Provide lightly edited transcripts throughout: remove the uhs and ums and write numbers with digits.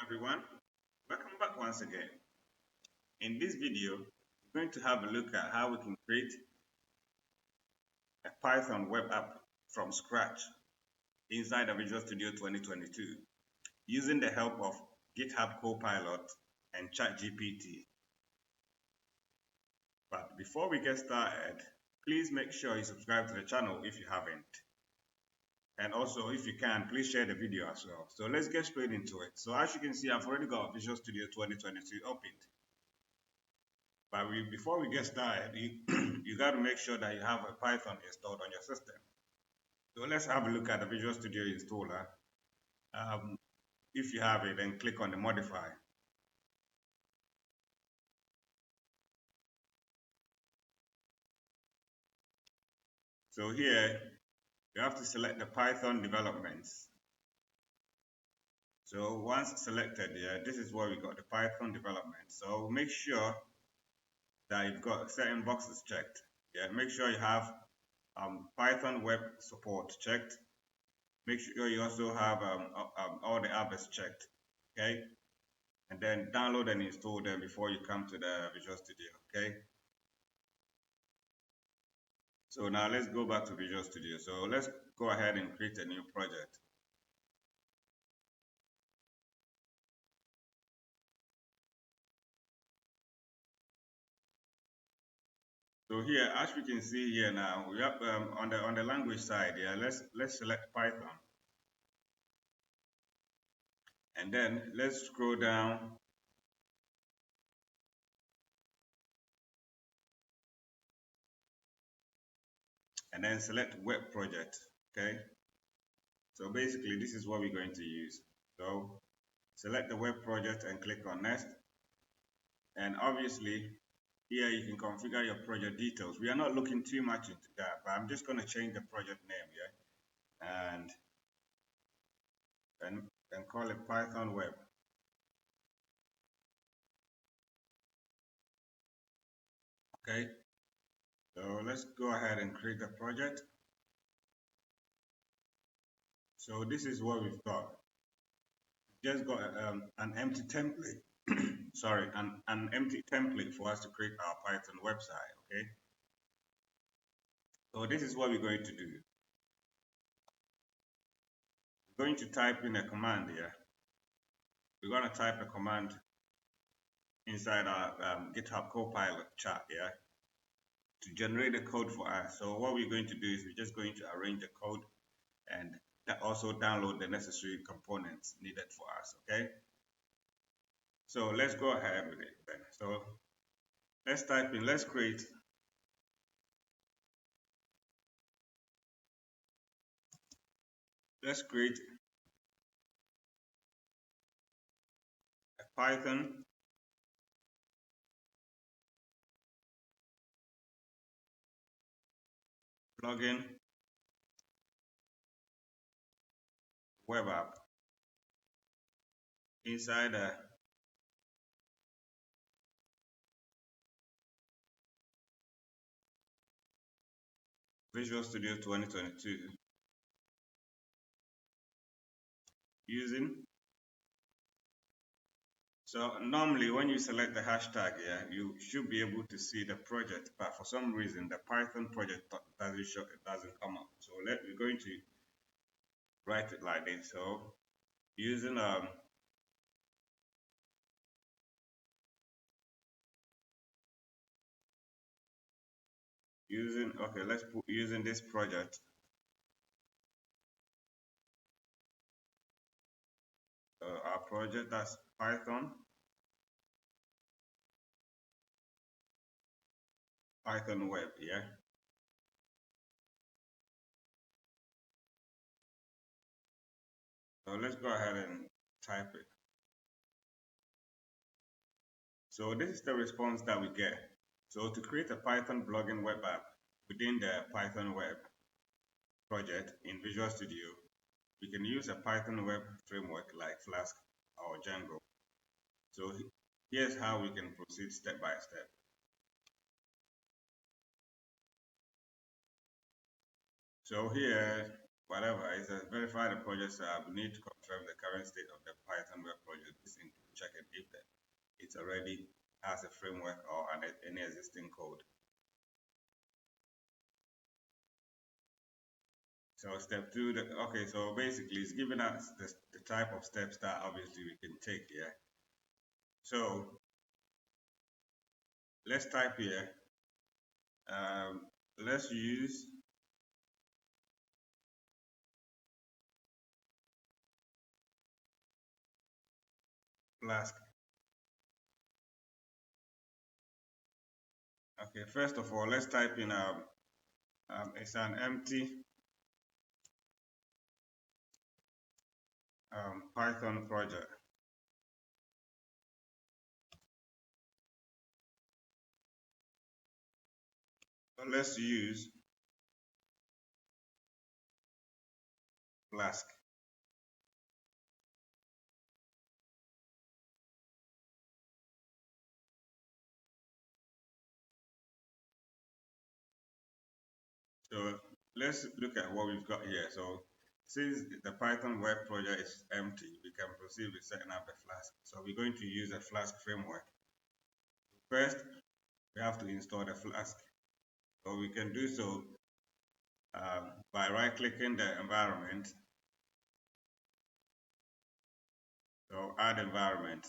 Everyone, welcome back once again. In this video, we're going to have a look at how we can create a Python web app from scratch inside of Visual Studio 2022 using the help of GitHub Copilot and ChatGPT. But before we get started, please make sure you subscribe to the channel if you haven't. And also, if you can, please share the video as well. So let's get straight into it. So as you can see, I've already got Visual Studio 2022 opened. But before we get started, you got to make sure that you have a Python installed on your system. So let's have a look at the Visual Studio installer. If you have it, then click on the modify. So here, you have to select the Python developments. So once selected here, this is where we got the Python development. So make sure that you've got certain boxes checked. Yeah, make sure you have Python web support checked. Make sure you also have all the others checked, okay? And then download and install them before you come to the Visual Studio, okay? So now let's go back to Visual Studio. So let's go ahead and create a new project. So here, as we can see here now, we have on the language side here, let's select Python. And then let's scroll down. And then select web project, okay? So basically, this is what we're going to use. So select the web project and click on next. And obviously, here you can configure your project details. We are not looking too much into that, but I'm just going to change the project name here and call it Python Web. Okay, so let's go ahead and create the project. So this is what we've got. Just got an empty template. Sorry, an empty template for us to create our Python website. Okay. So this is what we're going to do. We're going to type in a command here. We're going to type a command inside our GitHub Copilot chat here to generate the code for us. So what we're going to do is we're just going to arrange the code and also download the necessary components needed for us, okay? So let's go ahead with it then. So let's type in, let's create a Python plugin web app inside a Visual Studio 2022 using. So normally when you select the hashtag here, you should be able to see the project, but for some reason the Python project doesn't show, it doesn't come up. So we're going to write it like this. So using let's put using this project. Our project, that's Python web, yeah. So let's go ahead and type it. So this is the response that we get. So to create a Python blogging web app within the Python web project in Visual Studio, we can use a Python web framework like Flask or Django. So here's how we can proceed step by step. So here whatever. It says verify the project. We need to confirm the current state of the Python web project. This includes checking if it already has a framework or any existing code. So step 2, okay, so basically it's giving us the type of steps that obviously we can take here. So let's type here, let's use Flask. Okay, first of all, let's type in, it's an empty Python project. So let's use Flask. So let's look at what we've got here. So since the Python web project is empty, we can proceed with setting up a Flask. So we're going to use a Flask framework. First, we have to install the Flask. So we can do so by right-clicking the environment. So add environment.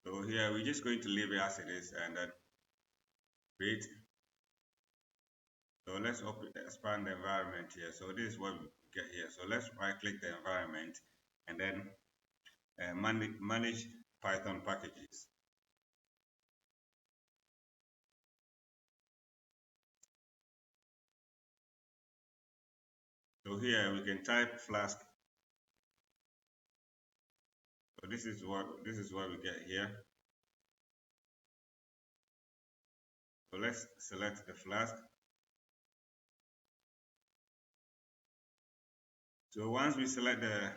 So here we're just going to leave it as it is and then create. So let's expand the environment here. So this is what we get here. So let's right-click the environment and then manage Python packages. So here we can type Flask. So this is what we get here. So let's select the Flask. So once we select the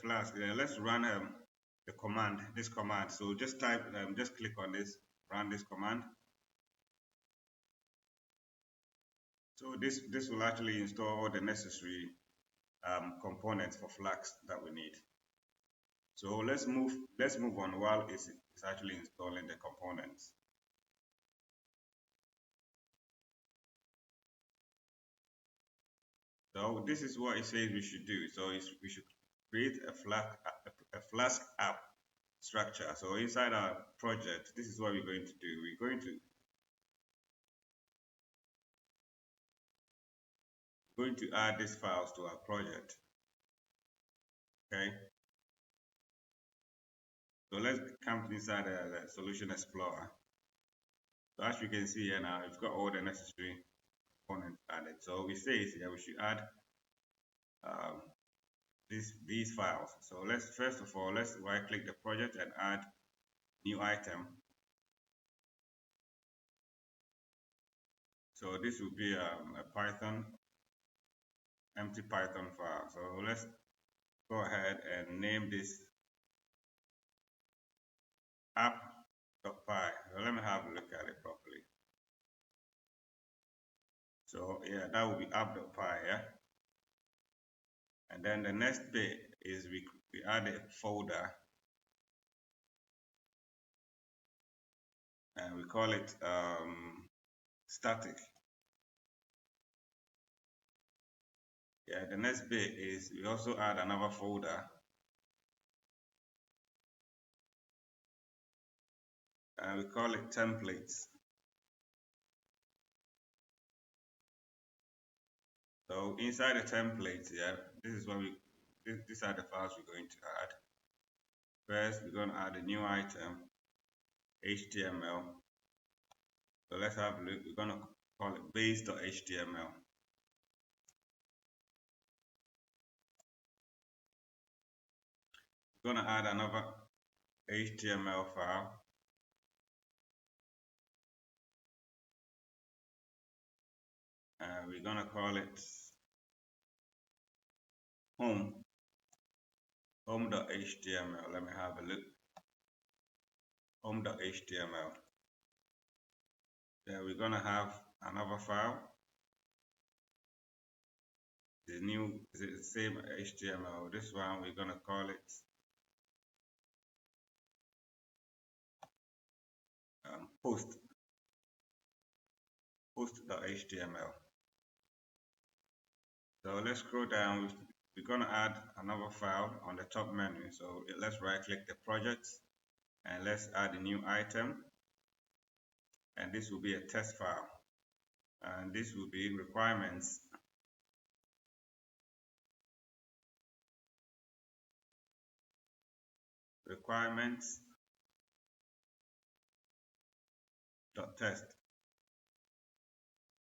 Flask, let's run the command, this command. So just type, just click on this, run this command. So this will actually install all the necessary components for Flask that we need. So let's move on while it's actually installing the components. So this is what it says we should do. So we should create a Flask app structure. So inside our project, this is what we're going to do. We're going to add these files to our project. Okay. So let's come inside the Solution Explorer. So as you can see here now, it's got all the necessary components added. So we say here we should add these files. So let's first of all right-click the project and add new item. So this will be a Python empty Python file. So let's go ahead and name this app.py. So let me have a look at it properly. So yeah, that will be app.py, yeah. And then the next bit is we add a folder and we call it static. Yeah, the next bit is we also add another folder and we call it templates. So inside the templates, yeah, this is what these are the files we're going to add. First, we're going to add a new item, HTML. So let's have a look. We're going to call it base.html. We're going to add another HTML file. And we're going to call it home.html. Let me have a look. Home.html. Then we're going to have another file. the new, the same HTML. This one we're gonna call it post.html. So let's scroll down. We're gonna add another file on the top menu. So let's right click the project and let's add a new item. And this will be a test file. And this will be requirements. Requirements.test.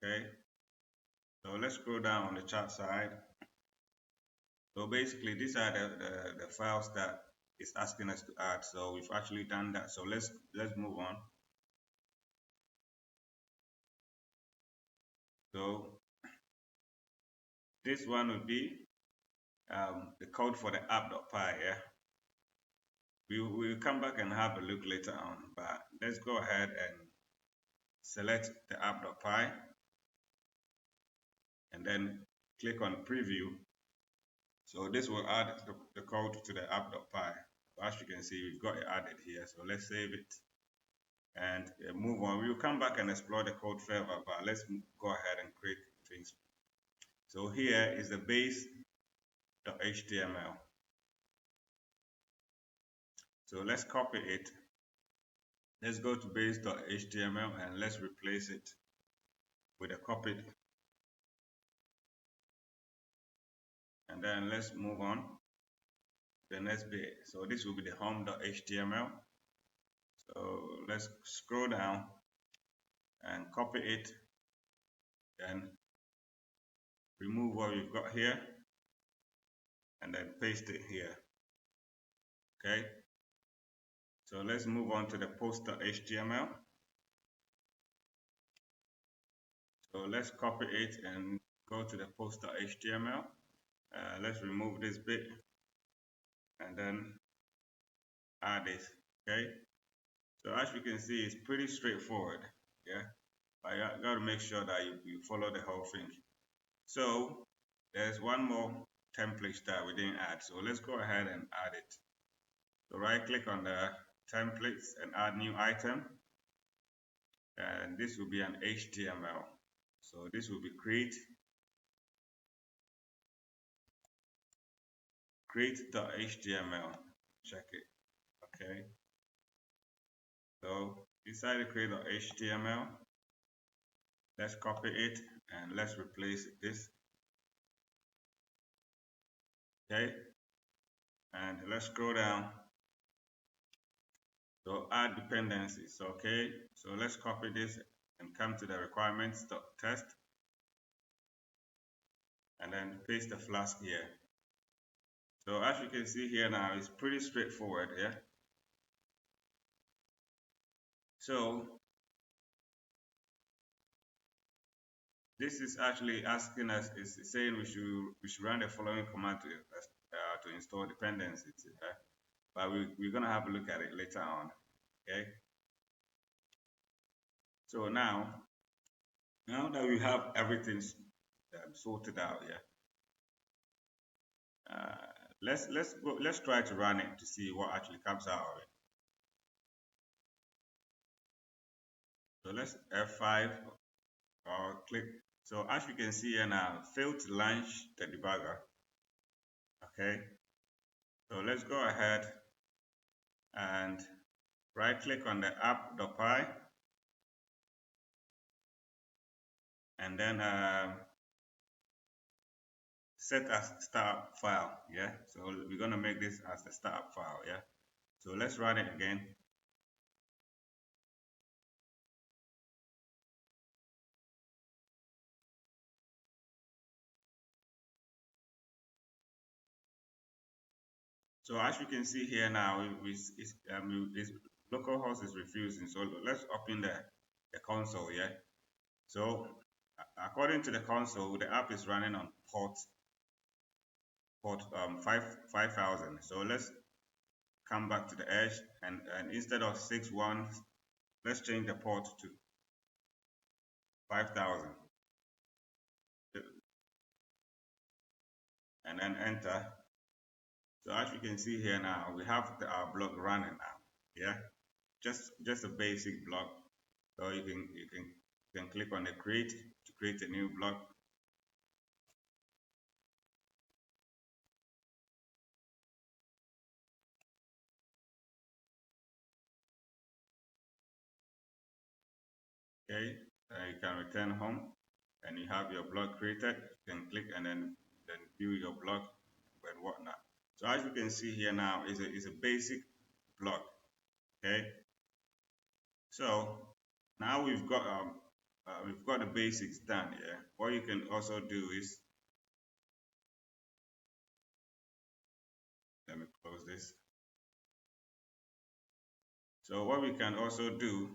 Okay. So let's scroll down on the chart side. So basically, these are the files that it's asking us to add. So we've actually done that. So let's move on. So this one would be the code for the app.py. Yeah, we'll come back and have a look later on. But let's go ahead and select the app.py and then click on preview. So this will add the code to the app.py. As you can see, we've got it added here. So let's save it and move on. We'll come back and explore the code further, but let's go ahead and create things. So here is the base.html. So let's copy it. Let's go to base.html and let's replace it with a copied. And then let's move on to the next bit. So this will be the home.html. So let's scroll down and copy it, then remove what we've got here and then paste it here. Okay, so let's move on to the post.html. So let's copy it and go to the post.html. Let's remove this bit and then add this. Okay, so as you can see, it's pretty straightforward. Yeah, but you got to make sure that you follow the whole thing. So there's one more template that we didn't add, so let's go ahead and add it. So right click on the templates and add new item, and this will be an HTML. So this will be create.html. Check it. Okay, so inside the create.html, let's copy it and let's replace this. Okay, and let's scroll down. So add dependencies. Okay, so let's copy this and come to the requirements.test and then paste the Flask here. So as you can see here now, it's pretty straightforward here. So this is actually asking us, it's saying we should run the following command to install dependencies. But we're gonna have a look at it later on. Okay. So now that we have everything sorted out here, let's try to run it to see what actually comes out of it. So let's F5 or click. So as you can see here now, failed to launch the debugger. Okay. So let's go ahead and right click on the app.py and then set as startup file. Yeah, so we're gonna make this as the startup file. Yeah, so let's run it again. So as you can see here now, localhost is refusing. So let's open the console. Yeah, so according to the console, the app is running on port 5000. So let's come back to the edge and instead of 61, let's change the port to 5000. and then enter. So as you can see here now, we have our blog running now. Yeah, just a basic blog. So you can click on the create to create a new blog. Okay, you can return home, and you have your blog created. You can click and then view your blog and whatnot. So as you can see here now, is a basic blog. Okay, so now we've got the basics done here. What you can also do is, let me close this. So what we can also do,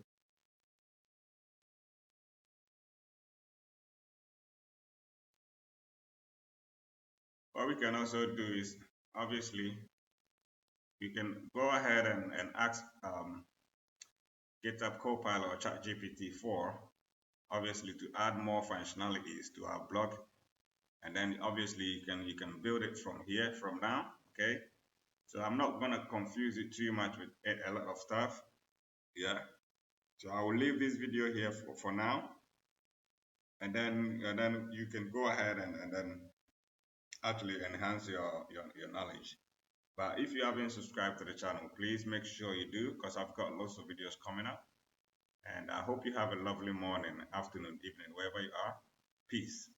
is obviously you can go ahead and ask GitHub Copilot or ChatGPT 4 obviously to add more functionalities to our blog, and then obviously you can build it from here from now. Okay, so I'm not gonna confuse it too much with a lot of stuff. Yeah, so I will leave this video here for now, and then you can go ahead and then actually enhance your knowledge. But if you haven't subscribed to the channel, please make sure you do, because I've got lots of videos coming up. And I hope you have a lovely morning, afternoon, evening, wherever you are. Peace.